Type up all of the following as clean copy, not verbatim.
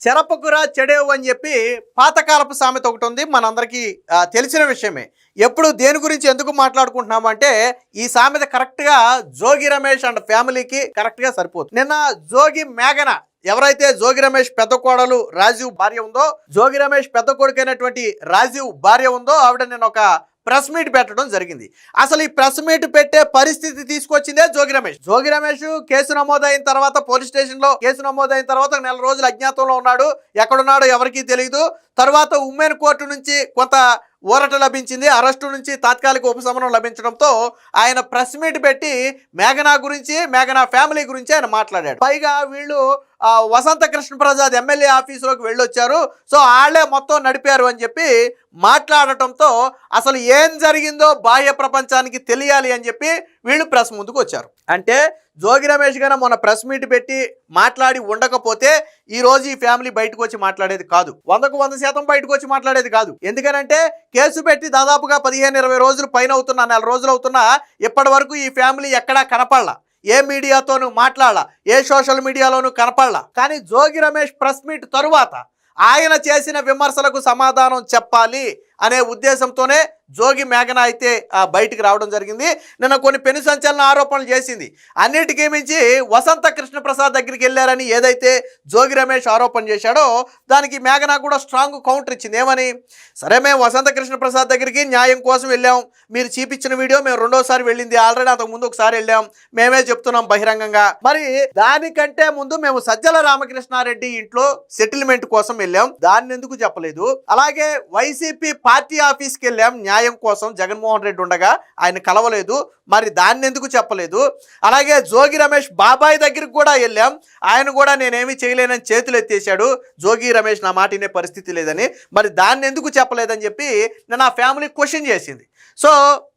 చెరపకురా చెడేవు అని చెప్పి పాతకాలపు సామెత ఒకటి ఉంది, మనందరికీ తెలిసిన విషయమే. ఎప్పుడు దేని గురించి ఎందుకు మాట్లాడుకుంటున్నాము అంటే ఈ సామెత కరెక్ట్గా జోగి రమేష్ అండ్ ఫ్యామిలీకి కరెక్ట్గా సరిపోతుంది. నిన్న జోగి మేఘన, ఎవరైతే జోగి రమేష్ పెద్ద కోడలు రాజీవ్ భార్య ఉందో, జోగి రమేష్ పెద్ద కొడుకైనటువంటి రాజీవ్ భార్య ఉందో, ఆవిడ నిన్న ఒక ప్రెస్ మీట్ పెట్టడం జరిగింది. అసలు ఈ ప్రెస్ మీట్ పెట్టే పరిస్థితి తీసుకొచ్చిందే జోగి రమేష్. జోగి రమేష్ కేసు నమోదైన తర్వాత, పోలీస్ స్టేషన్ లో కేసు నమోదైన తర్వాత నెల రోజులు అజ్ఞాతంలో ఉన్నాడు. ఎక్కడున్నాడో ఎవరికీ తెలియదు. తర్వాత ఉమెన్ కోర్టు నుంచి కొంత ఊరట లభించింది. అరెస్టు నుంచి తాత్కాలిక ఉపశమనం లభించడంతో ఆయన ప్రెస్ మీట్ పెట్టి మేఘనా గురించి, మేఘనా ఫ్యామిలీ గురించి ఆయన మాట్లాడాడు. పైగా వీళ్ళు వసంత కృష్ణ ప్రసాద్ ఎమ్మెల్యే ఆఫీసులోకి వెళ్ళొచ్చారు, సో వాళ్ళే మొత్తం నడిపారు అని చెప్పి మాట్లాడటంతో అసలు ఏం జరిగిందో బాహ్య ప్రపంచానికి తెలియాలి అని చెప్పి వీళ్ళు ప్రెస్ ముందుకు వచ్చారు. అంటే జోగి రమేష్ గారు మొన్న ప్రెస్ మీట్ పెట్టి మాట్లాడి ఉండకపోతే ఈ రోజు ఈ ఫ్యామిలీ బయటకు వచ్చి మాట్లాడేది కాదు. 100% బయటకు వచ్చి మాట్లాడేది కాదు. ఎందుకనంటే కేసు పెట్టి దాదాపుగా 15-20 రోజులు పైన అవుతున్నా, నెల రోజులు అవుతున్నా, ఇప్పటి వరకు ఈ ఫ్యామిలీ ఎక్కడా కనపడలా. ఏ మీడియాతోనూ మాట్లాడాల, ఏ సోషల్ మీడియాలోనూ కనపడలా. కానీ జోగి రమేష్ ప్రెస్ మీట్ తరువాత ఆయన చేసిన విమర్శలకు సమాధానం చెప్పాలి అనే ఉద్దేశంతోనే జోగి మేఘన అయితే బయటికి రావడం జరిగింది. నిన్న కొన్ని పెను సంచలన ఆరోపణలు చేసింది. అన్నిటికీ మించి వసంత కృష్ణ ప్రసాద్ దగ్గరికి వెళ్ళారని ఏదైతే జోగి రమేష్ ఆరోపణ చేశాడో దానికి మేఘన కూడా స్ట్రాంగ్ కౌంటర్ ఇచ్చింది. ఏమని? సరే, మేము వసంత కృష్ణ ప్రసాద్ దగ్గరికి న్యాయం కోసం వెళ్ళాం, మీరు చూపించిన వీడియో మేము రెండోసారి వెళ్ళింది, ఆల్రెడీ అంతకు ముందు ఒకసారి వెళ్ళాం, మేమే చెప్తున్నాం బహిరంగంగా. మరి దానికంటే ముందు మేము సజ్జల రామకృష్ణారెడ్డి ఇంట్లో సెటిల్మెంట్ కోసం వెళ్ళాం, దాన్ని ఎందుకు చెప్పలేదు? అలాగే వైసీపీ పార్టీ ఆఫీస్కి వెళ్ళాం న్యాయం కోసం, జగన్మోహన్ రెడ్డి ఉండగా ఆయన కలవలేదు, మరి దాన్ని ఎందుకు చెప్పలేదు? అలాగే జోగి రమేష్ బాబాయ్ దగ్గరికి కూడా వెళ్ళాం, ఆయన కూడా నేనేమి చేయలేనని చేతులు ఎత్తేసాడు, జోగి రమేష్ నా మాట వినే పరిస్థితి లేదని, మరి దాన్ని ఎందుకు చెప్పలేదని చెప్పి నేను ఆ ఫ్యామిలీ క్వశ్చన్ చేసింది. సో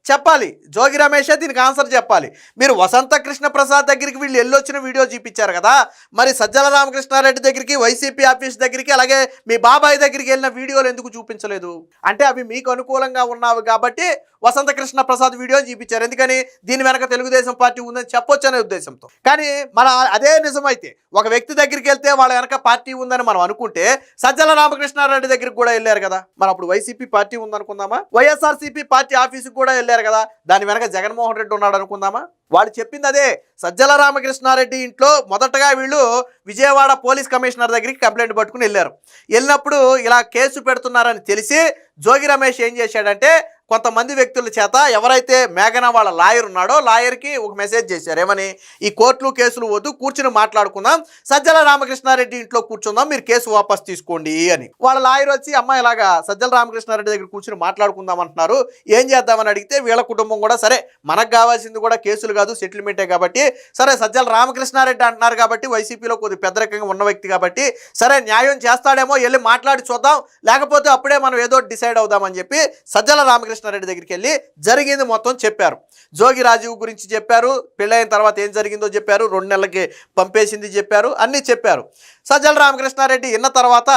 చెప్పాలి, జోగి రమేషే దీనికి ఆన్సర్ చెప్పాలి. మీరు వసంత కృష్ణ ప్రసాద్ దగ్గరికి వీళ్ళు వెళ్ళొచ్చిన వీడియో చూపించారు కదా, మరి సజ్జల రామకృష్ణారెడ్డి దగ్గరికి, వైసీపీ ఆఫీస్ దగ్గరికి, అలాగే మీ బాబాయ్ దగ్గరికి వెళ్ళిన వీడియోలు ఎందుకు చూపించలేదు? అంటే అవి మీకు అనుకూలంగా ఉన్నావు కాబట్టి వసంత కృష్ణ ప్రసాద్ వీడియో చూపించారు. ఎందుకని? దీని వెనక తెలుగుదేశం పార్టీ ఉందని చెప్పొచ్చు అనే ఉద్దేశంతో. కానీ మన అదే నిజమైతే ఒక వ్యక్తి దగ్గరికి వెళ్తే వాళ్ళ వెనక పార్టీ ఉందని మనం అనుకుంటే సజ్జల రామకృష్ణారెడ్డి దగ్గరికి కూడా వెళ్ళారు కదా, మరి అప్పుడు వైసీపీ పార్టీ ఉందనుకుందామా? వైఎస్ఆర్సీపీ పార్టీ ఆఫీసుకి కూడా వెళ్ళారు కదా, దాని వెనక జగన్మోహన్ రెడ్డి ఉన్నాడు అనుకుందామా? వాళ్ళు చెప్పింది అదే. సజ్జల రామకృష్ణారెడ్డి ఇంట్లో మొదటగా వీళ్ళు విజయవాడ పోలీస్ కమిషనర్ దగ్గరికి కంప్లైంట్ పట్టుకుని వెళ్ళారు. వెళ్ళినప్పుడు ఇలా కేసు పెడుతున్నారని తెలిసి జోగి రమేష్ ఏం చేశాడంటే కొంతమంది వ్యక్తుల చేత, ఎవరైతే మేఘన వాళ్ళ లాయర్ ఉన్నాడో లాయర్కి ఒక మెసేజ్ చేశారు. ఏమని? ఈ కోర్టులు కేసులు వద్దు, కూర్చుని మాట్లాడుకుందాం, సజ్జల రామకృష్ణారెడ్డి ఇంట్లో కూర్చుందాం, మీరు కేసు వాపస్ తీసుకోండి అని. వాళ్ళ లాయర్ వచ్చి అమ్మాయి ఇలాగా సజ్జల రామకృష్ణారెడ్డి దగ్గర కూర్చుని మాట్లాడుకుందాం అంటున్నారు, ఏం చేద్దామని అడిగితే వీళ్ళ కుటుంబం కూడా సరే, మనకు కావాల్సింది కూడా కేసులు కాదు సెటిల్మెంటే కాబట్టి, సరే సజ్జల రామకృష్ణారెడ్డి అంటున్నారు కాబట్టి వైసీపీలో కొద్ది పెద్దరికంగా ఉన్న వ్యక్తి కాబట్టి సరే న్యాయం చేస్తాడేమో, వెళ్ళి మాట్లాడి చూద్దాం, లేకపోతే అప్పుడే మనం ఏదో డిసైడ్ అవుదామని చెప్పి సజ్జల రామకృష్ణారెడ్డి దగ్గరికి వెళ్ళి జరిగింది మొత్తం చెప్పారు. జోగి రాజీవ్ గురించి చెప్పారు, పెళ్ళైన తర్వాత ఏం జరిగిందో చెప్పారు, 2 నెలలకి పంపేసింది చెప్పారు, అన్నీ చెప్పారు. సజ్జల రామకృష్ణారెడ్డి విన్న తర్వాత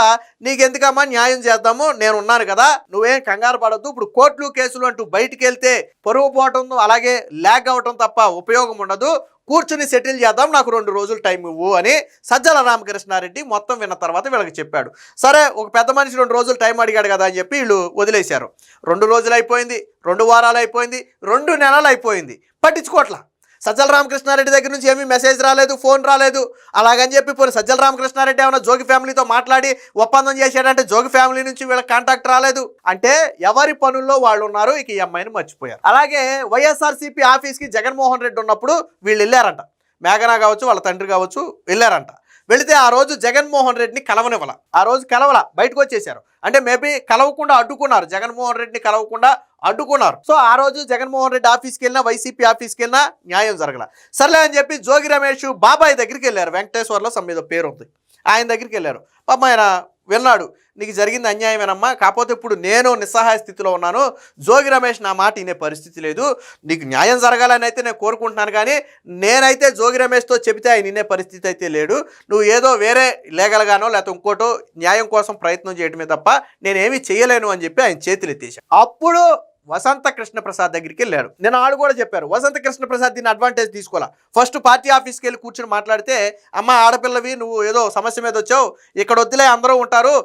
నీకెందుకమ్మా, న్యాయం చేద్దాము, నేను ఉన్నాను కదా, నువ్వేం కంగారు పడద్దు, ఇప్పుడు కోర్టులు కేసులు అంటూ బయటికి వెళ్తే పరువు పోవటం అలాగే ల్యాగ్ అవటం తప్ప ఉపయోగం ఉండదు, కూర్చుని సెటిల్ చేద్దాం, నాకు 2 రోజులు టైం ఇవ్వు అని సజ్జల రామకృష్ణారెడ్డి మొత్తం విన్న తర్వాత వీళ్ళకి చెప్పాడు. సరే, ఒక పెద్ద మనిషి 2 రోజులు టైం అడిగాడు కదా అని చెప్పి వీళ్ళు వదిలేశారు. 2 రోజులు అయిపోయింది, 2 వారాలు అయిపోయింది, 2 నెలలు అయిపోయింది, పట్టించుకోవట్లా. సజ్జల రామకృష్ణారెడ్డి దగ్గర నుంచి ఏమీ మెసేజ్ రాలేదు, ఫోన్ రాలేదు. అలాగని చెప్పి పోనీ సజ్జల రామకృష్ణారెడ్డి ఏమైనా జోగి ఫ్యామిలీతో మాట్లాడి ఒప్పందం చేశాడంటే జోగి ఫ్యామిలీ నుంచి వీళ్ళకి కాంటాక్ట్ రాలేదు. అంటే ఎవరి పనుల్లో వాళ్ళు ఉన్నారు, ఇక ఈ అమ్మాయిని మర్చిపోయారు. అలాగే వైఎస్ఆర్సీపీ ఆఫీస్కి జగన్మోహన్ రెడ్డి ఉన్నప్పుడు వీళ్ళు వెళ్ళారంట, మేఘనా కావచ్చు వాళ్ళ తండ్రి కావచ్చు వెళ్ళారంట. వెళితే ఆ రోజు జగన్మోహన్ రెడ్డిని కలవనివ్వాల, ఆ రోజు కలవల, బయటకు వచ్చేసారు. అంటే మేబీ కలవకుండా అడ్డుకున్నారు, జగన్మోహన్ రెడ్డిని కలవకుండా అడ్డుకున్నారు. సో ఆ రోజు జగన్మోహన్ రెడ్డి ఆఫీస్కి వెళ్ళినా, వైసీపీ ఆఫీస్కి వెళ్ళినా న్యాయం జరగల. సర్లే అని చెప్పి జోగి రమేష్ బాబాయ్ దగ్గరికి వెళ్ళారు, వెంకటేశ్వర్లో మీద పేరు ఉంది, ఆయన దగ్గరికి వెళ్ళారు. పాప ఆయన విన్నాడు, నీకు జరిగింది అన్యాయమేనమ్మా, కాకపోతే ఇప్పుడు నేను నిస్సహాయ స్థితిలో ఉన్నాను, జోగి రమేష్ నా మాట వినే పరిస్థితి లేదు, నీకు న్యాయం జరగాలని అయితే నేను కోరుకుంటున్నాను, కానీ నేనైతే జోగి రమేష్తో చెబితే ఆయన వినే పరిస్థితి అయితే లేడు, నువ్వు ఏదో వేరే లీగల్గానో లేకపోతే ఇంకోటో న్యాయం కోసం ప్రయత్నం చేయడమే తప్ప నేనేమీ చేయలేను అని చెప్పి ఆయన చేతులు ఎత్తేశాడు. అప్పుడు వసంత కృష్ణ ప్రసాద్ దగ్గరికి వెళ్ళాడు. నేను ఆడు కూడా చెప్పారు, వసంత కృష్ణ ప్రసాద్ దీన్ని అడ్వాంటేజ్ తీసుకోవాలా. ఫస్ట్ పార్టీ ఆఫీస్కి వెళ్ళి కూర్చొని మాట్లాడితే, అమ్మ ఆడపిల్లవి, నువ్వు ఏదో సమస్య మీద వచ్చావు, ఇక్కడ వద్దులే అందరూ ఉంటారు,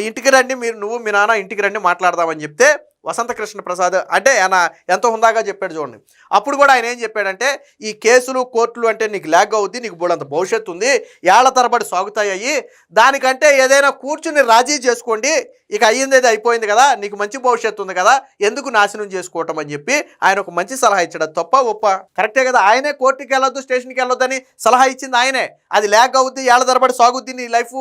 ఇంటికి రండి, నువ్వు మీ నాన్న ఇంటికి రండి మాట్లాడదామని చెప్తే వసంత కృష్ణ ప్రసాద్ అంటే ఆయన ఎంతో హుందాగా చెప్పాడు చూడండి. అప్పుడు కూడా ఆయన ఏం చెప్పాడంటే, ఈ కేసులు కోర్టులు అంటే నీకు ల్యాగ్ అవుద్ది, నీకు బోడంత భవిష్యత్తు ఉంది, ఏళ్ల తరబడి సాగుతాయి, దానికంటే ఏదైనా కూర్చుని రాజీ చేసుకోండి, ఇక అయ్యింది ఏదో అయిపోయింది కదా, నీకు మంచి భవిష్యత్తు ఉంది కదా, ఎందుకు నాశనం చేసుకోవటం అని చెప్పి ఆయన ఒక మంచి సలహా ఇచ్చాడు. అది తప్ప ఒప్ప కరెక్టే కదా. ఆయనే కోర్టుకి వెళ్ళొద్దు, స్టేషన్కి వెళ్ళొద్దని సలహా ఇచ్చింది ఆయనే. అది ల్యాగ్ అవుద్ది, ఏళ్ల తరబడి సాగుద్ది, నీ లైఫ్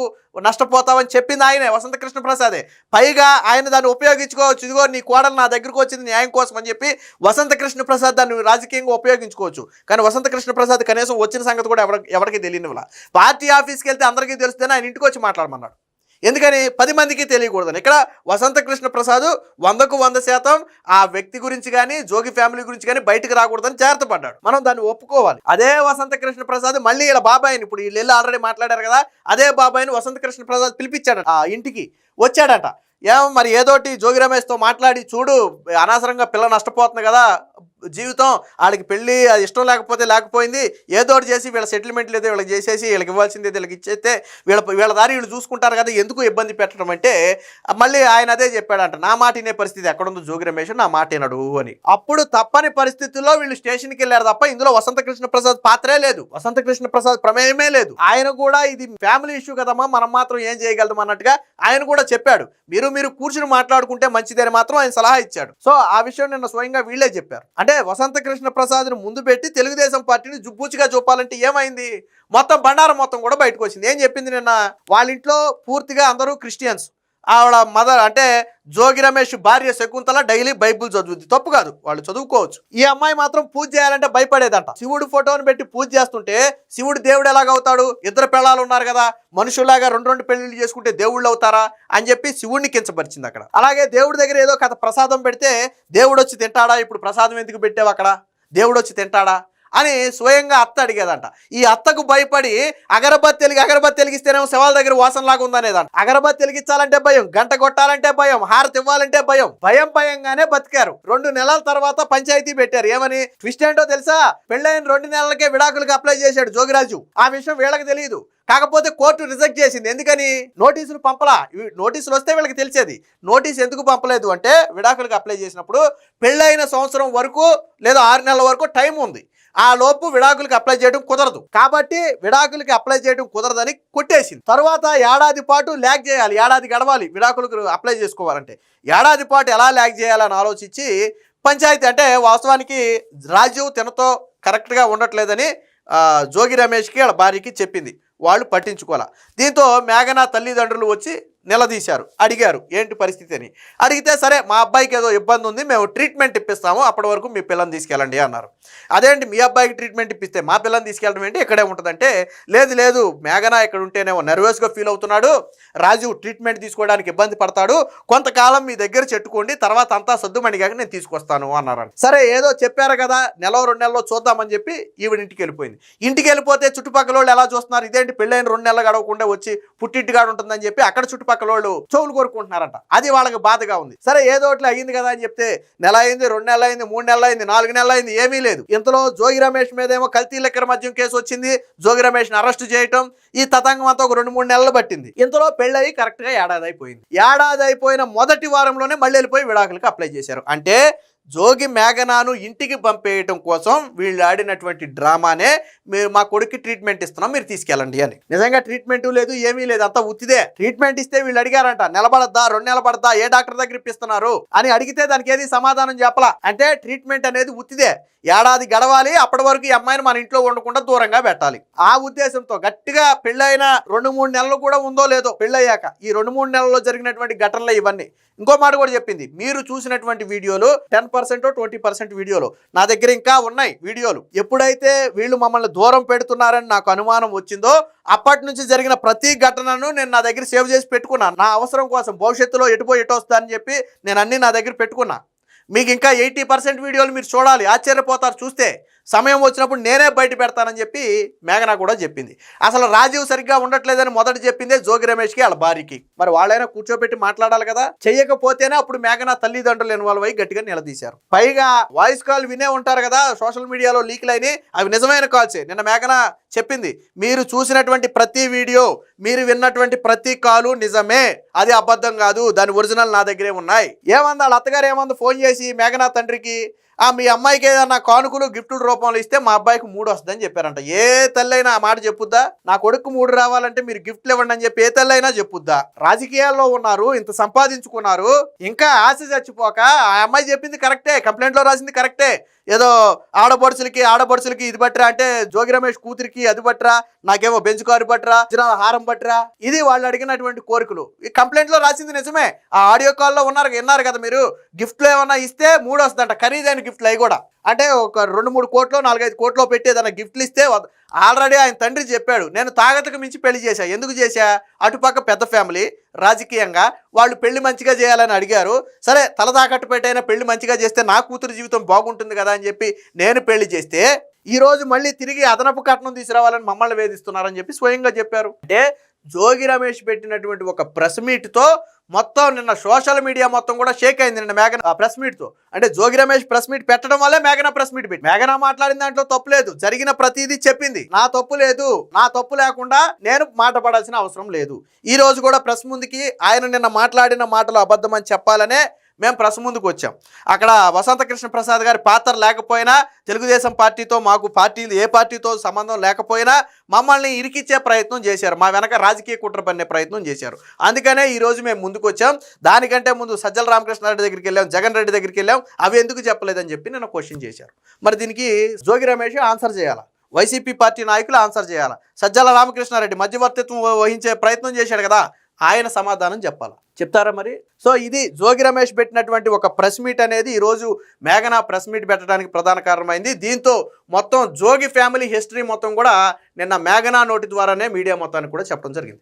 నష్టపోతావని చెప్పింది ఆయనే, వసంత కృష్ణ ప్రసాదే. పైగా ఆయన దాన్ని ఉపయోగించుకోవచ్చు, ఇదిగో నీ కోడలు నా దగ్గరకు వచ్చింది న్యాయం కోసం అని చెప్పి వసంత కృష్ణ ప్రసాద్ దాన్ని రాజకీయంగా ఉపయోగించుకోవచ్చు. కానీ వసంత కృష్ణ ప్రసాద్ కనీసం వచ్చిన సంగతి కూడా ఎవరికి తెలియని వల్ల పార్టీ ఆఫీస్కి వెళ్తే అందరికీ తెలుస్తేనే ఆయన ఇంటికి వచ్చి మాట్లాడమన్నాడు. ఎందుకని 10 మందికి తెలియకూడదని. ఇక్కడ వసంత కృష్ణ ప్రసాద్ 100కు 100% ఆ వ్యక్తి గురించి కానీ జోగి ఫ్యామిలీ గురించి కానీ బయటకు రాకూడదని జాగ్రత్త పడ్డాడు. మనం దాన్ని ఒప్పుకోవాలి. అదే వసంత కృష్ణ ప్రసాద్ మళ్ళీ ఇలా బాబాయిని, ఇప్పుడు వీళ్ళు ఆల్రెడీ మాట్లాడారు కదా, అదే బాబాయిని వసంత కృష్ణ ప్రసాద్ పిలిపించాడట, ఆ ఇంటికి వచ్చాడట. మరి ఏదోటి జోగి రమేష్తో మాట్లాడి, చూడు అనవసరంగా పిల్ల నష్టపోతుంది కదా, జీవితం వాళ్ళకి పెళ్ళి అది ఇష్టం లేకపోయింది, ఏదోటి చేసి వీళ్ళ సెటిల్మెంట్ లేదో వీళ్ళకి చేసేసి వీళ్ళకి ఇవ్వాల్సింది వీళ్ళకి ఇచ్చేస్తే వీళ్ళ దారి వీళ్ళు చూసుకుంటారు కదా, ఎందుకు ఇబ్బంది పెట్టడం అంటే మళ్ళీ ఆయన అదే చెప్పాడంట, నా మాట వినే పరిస్థితి ఎక్కడుందో జోగి రమేష్, నా మాట వినడు అని. అప్పుడు తప్పని పరిస్థితుల్లో వీళ్ళు స్టేషన్కి వెళ్ళారు తప్ప ఇందులో వసంత కృష్ణ ప్రసాద్ పాత్రే లేదు, వసంత కృష్ణ ప్రసాద్ ప్రమేయమే లేదు. ఆయన కూడా ఇది ఫ్యామిలీ ఇష్యూ కదమ్మా, మనం మాత్రం ఏం చేయగలదు అన్నట్టుగా ఆయన కూడా చెప్పాడు. మీరు కూర్చుని మాట్లాడుకుంటే మంచిదని మాత్రం ఆయన సలహా ఇచ్చాడు. సో ఆ విషయం నిన్న స్వయంగా వీళ్ళే చెప్పారు. అంటే వసంత కృష్ణ ప్రసాద్ను ముందు పెట్టి తెలుగుదేశం పార్టీని జుబ్బూచిగా చూపాలంటే ఏమైంది, మొత్తం బండారం మొత్తం కూడా బయటకు వచ్చింది. ఏం చెప్పింది నిన్న, వాళ్ళ ఇంట్లో పూర్తిగా అందరూ క్రిస్టియన్స్, ఆవిడ మదర్ అంటే జోగి రమేష్ భార్య శకుంతల డైలీ బైబుల్ చదువుద్ది, తప్పు కాదు, వాళ్ళు చదువుకోవచ్చు. ఈ అమ్మాయి మాత్రం పూజ చేయాలంటే భయపడేదంట. శివుడు ఫోటోని పెట్టి పూజ చేస్తుంటే శివుడు దేవుడు ఎలాగవుతాడు, ఇద్దరు పిల్లలు ఉన్నారు కదా, మనుషులాగా రెండు పెళ్లిళ్ళు చేసుకుంటే దేవుళ్ళు అవుతారా అని చెప్పి శివుడిని కించపరిచింది అక్కడ. అలాగే దేవుడి దగ్గర ఏదో కథ ప్రసాదం పెడితే దేవుడు వచ్చి తింటాడా, ఇప్పుడు ప్రసాదం ఎందుకు పెట్టావు అక్కడ, దేవుడు వచ్చి తింటాడా అని స్వయంగా అత్త అడిగేదంట. ఈ అత్తకు భయపడి అగరబత్తి వెలిగిస్తేనేమో శవాల దగ్గర వాసనలాగా ఉందనేదంట. అగరబత్తి వెలిగించాలంటే భయం, గంట కొట్టాలంటే భయం, హారతి ఇవ్వాలంటే భయంగానే బతికారు. 2 నెలల తర్వాత పంచాయతీ పెట్టారు. ఏమని, ట్విస్ట్ ఏంటో తెలుసా, పెళ్ళైన 2 నెలలకే విడాకులకు అప్లై చేశాడు జోగిరాజు. ఆ విషయం వీళ్ళకి తెలియదు. కాకపోతే కోర్టు రిజెక్ట్ చేసింది. ఎందుకని, నోటీసులు పంపలా. నోటీసులు వస్తే వీళ్ళకి తెలిసేది. నోటీస్ ఎందుకు పంపలేదు అంటే, విడాకులకు అప్లై చేసినప్పుడు పెళ్ళైన సంవత్సరం వరకు లేదా 6 నెలల వరకు టైం ఉంది, ఆ లోపు విడాకులకి అప్లై చేయడం కుదరదు, కాబట్టి విడాకులకి అప్లై చేయడం కుదరదని కొట్టేసింది. తర్వాత ఏడాది పాటు ల్యాగ్ చేయాలి, ఏడాది గడవాలి విడాకులకు అప్లై చేసుకోవాలంటే. ఏడాది పాటు ఎలా ల్యాగ్ చేయాలని ఆలోచించి పంచాయతీ అంటే వాస్తవానికి రాజు తనతో కరెక్ట్గా ఉండట్లేదని జోగి రమేష్కి వాళ్ళ భార్యకి చెప్పింది. వాళ్ళు పట్టించుకోవాలా. దీంతో మేఘనా తల్లిదండ్రులు వచ్చి నిలదీశారు, అడిగారు ఏంటి పరిస్థితి అని. అడిగితే సరే మా అబ్బాయికి ఏదో ఇబ్బంది ఉంది, మేము ట్రీట్మెంట్ ఇప్పిస్తాము, అప్పటి వరకు మీ పిల్లని తీసుకెళ్ళండి అన్నారు. అదేంటి మీ అబ్బాయికి ట్రీట్మెంట్ ఇప్పిస్తే మా పిల్లని తీసుకెళ్ళడం ఏంటి, ఇక్కడే ఉంటుందంటే, లేదు మేఘనా ఇక్కడ ఉంటేనేమో నర్వస్గా ఫీల్ అవుతున్నాడు, రాజు ట్రీట్మెంట్ తీసుకోవడానికి ఇబ్బంది పడతాడు, కొంతకాలం మీ దగ్గర చెట్టుకోండి, తర్వాత అంతా సర్దుమణిగాక నేను తీసుకొస్తాను అన్నారు. సరే ఏదో చెప్పారు కదా, 1-2 నెలల్లో చూద్దామని చెప్పి ఈవిడ ఇంటికి వెళ్ళిపోయింది. ఇంటికి వెళ్ళిపోతే చుట్టుపక్కల వాళ్ళు ఎలా చూస్తున్నారు, ఇదేంటి పెళ్ళైన 2 నెలలు గడవకుండా వచ్చి పుట్టింటిగాడు ఉంటుందని చెప్పి అక్కడ చుట్టుపక్కల వాళ్ళు చెవులు కోరుకుంటున్నారంట. అది వాళ్ళకి బాధగా ఉంది. సరే ఏదోట్లా అయ్యింది కదా అని చెప్తే, నెల అయింది, 2 నెలలు అయింది, 3 నెలలు అయింది, 4 నెలలు అయింది, ఏమీ లేదు. ఇంతలో జోగి రమేష్ మీద ఏమో కల్తీ లెక్కర మద్యం కేసు వచ్చింది, జోగి రమేష్ని అరెస్ట్ చేయటం, ఈ తతంగం అంతా ఒక 2-3 నెలలు పట్టింది. ఇంతలో పెళ్ళయి కరెక్ట్గా ఏడాది అయిపోయింది. ఏడాది అయిపోయిన మొదటి వారంలోనే మళ్ళీ వెళ్ళిపోయి విడాకులకి అప్లై చేశారు. అంటే జోగి మేఘనాను ఇంటికి పంపేయటం కోసం వీళ్ళు ఆడినటువంటి డ్రామానే, మీరు మా కొడుక్కి ట్రీట్మెంట్ ఇస్తున్నాం మీరు తీసుకెళ్ళండి అని. నిజంగా ట్రీట్మెంట్ లేదు, ఏమీ లేదు, అంతా ఉత్తిదే. ట్రీట్మెంట్ ఇస్తే వీళ్ళు అడిగారంట, నిలబడద్దా, 2 నెలలు పడద్దా, ఏ డాక్టర్ దగ్గర ఇప్పిస్తున్నారు అని అడిగితే దానికి ఏది సమాధానం చెప్పలా. అంటే ట్రీట్మెంట్ అనేది ఉత్తిదే, ఏడాది గడవాలి, అప్పటి వరకు ఈ అమ్మాయిని మన ఇంట్లో ఉండకుండా దూరంగా పెట్టాలి. ఆ ఉద్దేశంతో గట్టిగా పెళ్ళైన 2-3 నెలలు కూడా ఉందో లేదో పెళ్ళయ్యాక ఈ 2-3 నెలల్లో జరిగినటువంటి ఘటనలు ఇవన్నీ. ఇంకో మాట కూడా చెప్పింది, మీరు చూసినటువంటి వీడియోలు 10% 20% వీడియోలు నా దగ్గర ఇంకా ఉన్నాయి వీడియోలు. ఎప్పుడైతే వీళ్ళు మమ్మల్ని దూరం పెడుతున్నారని నాకు అనుమానం వచ్చిందో అప్పటి నుంచి జరిగిన ప్రతి ఘటనను నేను నా దగ్గర సేవ్ చేసి పెట్టుకున్నాను. నా అవసరం కోసం భవిష్యత్తులో ఎటుపోయి ఎటు వస్తుందని చెప్పి నేను అన్ని నా దగ్గర పెట్టుకున్నా. మీకు ఇంకా 80% వీడియోలు మీరు చూడాలి, ఆశ్చర్యపోతారు చూస్తే. సమయం వచ్చినప్పుడు నేనే బయట పెడతానని చెప్పి మేఘనా కూడా చెప్పింది. అసలు రాజీవ్ సరిగ్గా ఉండట్లేదని మొదట చెప్పిందే జోగి రమేష్కి వాళ్ళ భార్యకి. మరి వాళ్ళైనా కూర్చోబెట్టి మాట్లాడాలి కదా. చెయ్యకపోతేనే అప్పుడు మేఘనా తల్లిదండ్రులు ఇన్వాల్వ్ అయ్యి గట్టిగా నిలదీశారు. పైగా వాయిస్ కాల్ వినే ఉంటారు కదా, సోషల్ మీడియాలో లీక్లు అయినాయి, అవి నిజమైన కాల్సే. నిన్న మేఘనా చెప్పింది, మీరు చూసినటువంటి ప్రతి వీడియో, మీరు విన్నటువంటి ప్రతి కాలు నిజమే, అది అబద్ధం కాదు, దాని ఒరిజినల్ నా దగ్గరే ఉన్నాయి. ఏమంది వాళ్ళ అత్తగారు ఏమంది ఫోన్ చేసి మేఘనా తండ్రికి, మీ అమ్మాయికి ఏదన్నా కానుకలు గిఫ్టుల రూపంలో ఇస్తే మా అబ్బాయికి 3 వస్తుందని చెప్పారంట. ఏ తల్లైనా ఆ మాట చెప్పుద్దా? నా కొడుకు 3 రావాలంటే మీరు గిఫ్ట్లు ఇవ్వండి అని చెప్పి ఏ తల్లైనా చెప్పుద్దా? రాజకీయాల్లో ఉన్నారు, ఇంత సంపాదించుకున్నారు, ఇంకా ఆశ చచ్చిపోక ఆ అమ్మాయి చెప్పింది కరెక్టే, కంప్లైంట్లో రాసింది కరెక్టే. ఏదో ఆడబడుచులకి ఇది బట్రా అంటే జోగి రమేష్ కూతురికి అది బట్రా, నాకేమో బెంచ్ కారు బట్రా, హారం బట్రా, ఇది వాళ్ళు అడిగినటువంటి కోరికలు. ఈ కంప్లైంట్లో రాసింది నిజమే. ఆ ఆడియో కాల్లో విన్నారు కదా మీరు, గిఫ్ట్లు ఏమన్నా ఇస్తే 3 వస్తుందంట, ఖరీదైన గిఫ్ట్లు అవి కూడా. అంటే ఒక 2-3 కోట్లు 4-5 కోట్లు పెట్టి ఏదైనా గిఫ్ట్లు ఇస్తే ఆల్రెడీ ఆయన తండ్రి చెప్పాడు, నేను తాగతకు మించి పెళ్లి చేశా. ఎందుకు చేశా? అటుపక్క పెద్ద ఫ్యామిలీ, రాజకీయంగా వాళ్ళు పెళ్లి మంచిగా చేయాలని అడిగారు. సరే తలదాకట్టు పెట్టైనా పెళ్లి మంచిగా చేస్తే నా కూతురు జీవితం బాగుంటుంది కదా అని చెప్పి నేను పెళ్లి చేస్తే ఈరోజు మళ్ళీ తిరిగి అదనపు కట్నం తీసుకురావాలని మమ్మల్ని వేధిస్తున్నారని చెప్పి స్వయంగా చెప్పారు. అంటే జోగి రమేష్ పెట్టినటువంటి ఒక ప్రెస్ మీట్తో మొత్తం నిన్న సోషల్ మీడియా మొత్తం కూడా షేక్ అయింది. నిన్న మేఘనా ప్రెస్ మీట్తో, అంటే జోగి రమేష్ ప్రెస్ మీట్ పెట్టడం వల్లే మేఘనా ప్రెస్ మీట్ పెట్టి, మేఘనా మాట్లాడిన దాంట్లో తప్పు లేదు, జరిగిన ప్రతిదీ చెప్పింది. నా తప్పు లేదు, నా తప్పు లేకుండా నేను మాట పడాల్సిన అవసరం లేదు. ఈ రోజు కూడా ప్రెస్ ముందుకి ఆయన నిన్న మాట్లాడిన మాటలు అబద్ధం అని చెప్పాలనే మేము ప్రెస్ ముందుకు వచ్చాం. అక్కడ వసంత కృష్ణ ప్రసాద్ గారి పాత్ర లేకపోయినా, తెలుగుదేశం పార్టీతో మాకు ఏ పార్టీతో సంబంధం లేకపోయినా మమ్మల్ని ఇరికిచ్చే ప్రయత్నం చేశారు, మా వెనక రాజకీయ కుట్ర పన్నే ప్రయత్నం చేశారు. అందుకనే ఈరోజు మేము ముందుకు వచ్చాం. దానికంటే ముందు సజ్జల రామకృష్ణారెడ్డి దగ్గరికి వెళ్ళాం, జగన్ రెడ్డి దగ్గరికి వెళ్ళాం, అవి ఎందుకు చెప్పలేదని చెప్పి నేను క్వశ్చన్ చేశారు. మరి దీనికి జోగి రమేష్ ఆన్సర్ చేయాలా, వైసీపీ పార్టీ నాయకులు ఆన్సర్ చేయాలా, సజ్జల రామకృష్ణారెడ్డి మధ్యవర్తిత్వం వహించే ప్రయత్నం చేశాడు కదా, ఆయన సమాధానం చెప్పాలా, చెప్తారా మరి? సో ఇది జోగి రమేష్ పెట్టినటువంటి ఒక ప్రెస్ మీట్ అనేది ఈరోజు మేఘనా ప్రెస్ మీట్ పెట్టడానికి ప్రధాన కారణమైంది. దీంతో మొత్తం జోగి ఫ్యామిలీ హిస్టరీ మొత్తం కూడా నిన్న మేఘనా నోటి ద్వారానే మీడియా మొత్తానికి కూడా చెప్పడం జరిగింది.